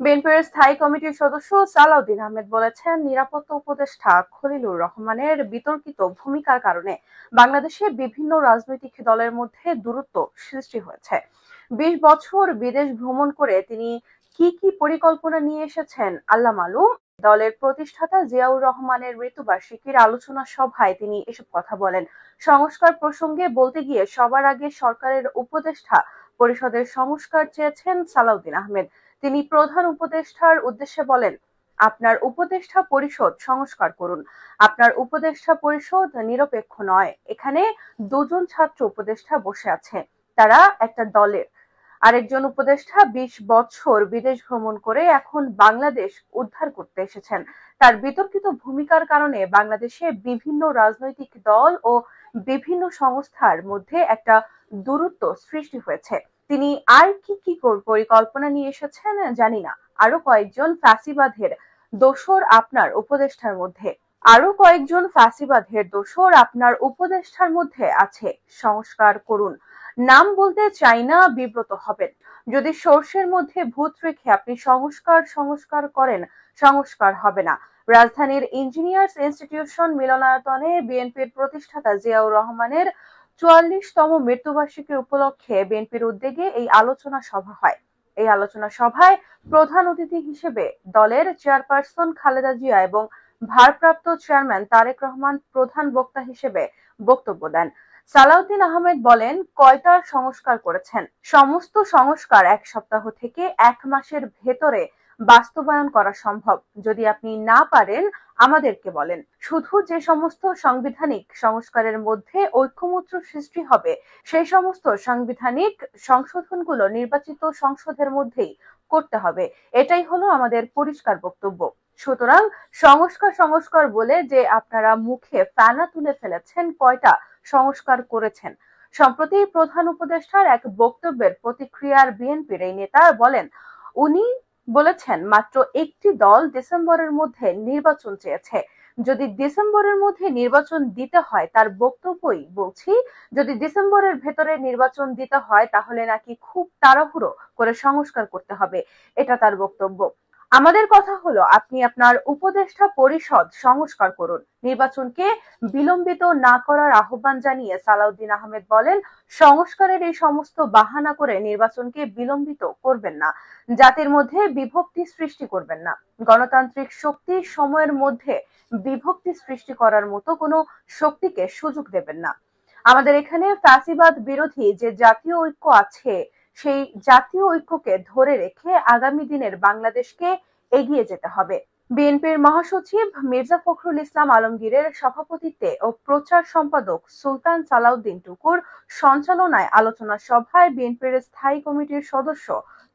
বিএনপির স্থায়ী কমিটির সদস্য সালাউদ্দিন আহমেদ বলেছেন, নিরাপত্তা উপদেষ্টা খলিলুর রহমানের বিতর্কিত ভূমিকার কারণে বাংলাদেশে বিভিন্ন রাজনৈতিক দলের মধ্যে দূরত্ব সৃষ্টি হয়েছে। ২০ বছর বিদেশ ভ্রমণ করে তিনি কি কি পরিকল্পনা নিয়ে এসেছেন আল্লাহ মালুম। দলের প্রতিষ্ঠাতা জিয়াউর রহমানের মৃত্যুবার্ষিকীর আলোচনা সভায় তিনি এসব কথা বলেন। সংস্কার প্রসঙ্গে বলতে গিয়ে সবার আগে সরকারের উপদেষ্টা পরিষদের সংস্কার চেয়েছেন সালাউদ্দিন আহমেদ। তিনি প্রধান উপদেষ্টার উদ্দেশ্যে বলেন, আপনার উপদেষ্টা পরিষদ সংস্কার করুন। আপনার উপদেষ্টা পরিষদ নিরপেক্ষ নয়। এখানে দুজন ছাত্র উপদেষ্টা বসে আছে, তারা একটা দলের। আরেকজন উপদেষ্টা ২০ বছর বিদেশ ভ্রমণ করে এখন বাংলাদেশ উদ্ধার করতে এসেছেন। তার বিতর্কিত ভূমিকার কারণে বাংলাদেশে বিভিন্ন রাজনৈতিক দল ও বিভিন্ন সংস্থার মধ্যে একটা দূরত্ব সৃষ্টি হয়েছে। তিনি আর কি কি পরিকল্পনা নিয়ে এসেছেন জানি না। আরো কয়েকজন ফ্যাসিবাদের দোসর আপনার উপদেষ্টার মধ্যে আছে। সংস্কার করুন। নাম বলতে চাই না, বিব্রত হবেন। যদি সর্ষের মধ্যে ভূত রেখে আপনি সংস্কার করেন, সংস্কার হবে না। রাজধানীর ইঞ্জিনিয়ার্স ইনস্টিটিউশন মিলনায়তনে বিএনপির প্রতিষ্ঠাতা জিয়াউর রহমানের ৪৪তম মৃত্যুবার্ষিকী উপলক্ষে বিএনপির উদ্যোগে এই আলোচনা সভা হয়। এই আলোচনা সভায় প্রধান অতিথি হিসেবে দলের চেয়ারপারসন খালেদা জিয়া এবং ভারপ্রাপ্ত চেয়ারম্যান তারেক রহমান প্রধান বক্তা হিসেবে বক্তব্য দেন। সালাউদ্দিন আহমেদ বলেন, কয়টার সংস্কার করেছেন? সমস্ত সংস্কার ১ সপ্তাহ থেকে ১ মাসের ভেতরে বাস্তবায়ন করা সম্ভব। যদি আপনি না পারেন আমাদেরকে বলেন। শুধু যে সমস্ত সাংবিধানিক সংস্কারের মধ্যে ঐকমত্য সৃষ্টি হবে সেই সমস্ত সাংবিধানিক সংশোধনগুলো নির্বাচিত সংসদের মধ্যেই করতে হবে। এটাই হলো আমাদের পরিষ্কার বক্তব্য। সুতরাং সংস্কার বলে যে আপনারা মুখে ফেনা তুলে ফেলেছেন, কয়টা সংস্কার করেছেন? সম্প্রতি প্রধান উপদেষ্টার এক বক্তব্যের প্রতিক্রিয়ার বিএনপির এই নেতা বলেন, উনি বলেছেন মাত্র একটি দল ডিসেম্বরের মধ্যে নির্বাচন চেয়েছে। যদি ডিসেম্বরের মধ্যে নির্বাচন দিতে হয়, তার বক্তব্যই বলছি, যদি ডিসেম্বরের ভেতরে নির্বাচন দিতে হয় তাহলে নাকি খুব তাড়াহুড়ো করে সংস্কার করতে হবে। এটা তার বক্তব্য। আমাদের কথা হলো, আপনি আপনার উপদেষ্টা পরিষদ সংস্কার করুন। নির্বাচনকে বিলম্বিত না করার আহ্বান জানিয়ে সালাউদ্দিন আহমেদ বলেন, সংস্কারের এই সমস্ত বাহানা করে নির্বাচনকে বিলম্বিত করবেন না। জাতির মধ্যে বিভক্তি সৃষ্টি করবেন না। গণতান্ত্রিক শক্তি সময়ের মধ্যে বিভক্তি সৃষ্টি করার মতো কোনো শক্তিকে সুযোগ দেবেন না। আমাদের এখানে ফ্যাসিবাদ বিরোধী যে জাতীয় ঐক্য আছে, সেই জাতীয় ঐক্যকে ধরে রেখে আগামী দিনের বাংলাদেশকে এগিয়ে যেতে হবে। বিএনপির মহাসচিব মির্জা ফখরুল ইসলাম আলমগীরের সভাপতিত্বে ও প্রচার সম্পাদক সুলতান সালাউদ্দিন টুকুর সঞ্চালনায় আলোচনা সভায় বিএনপির স্থায়ী কমিটির সদস্য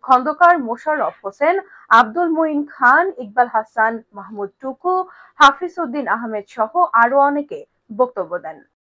খন্দকার মোশাররফ হোসেন, আব্দুল মঈন খান, ইকবাল হাসান, মাহমুদ টুকু, হাফিজ উদ্দিন আহমেদ সহ আরো অনেকে বক্তব্য দেন।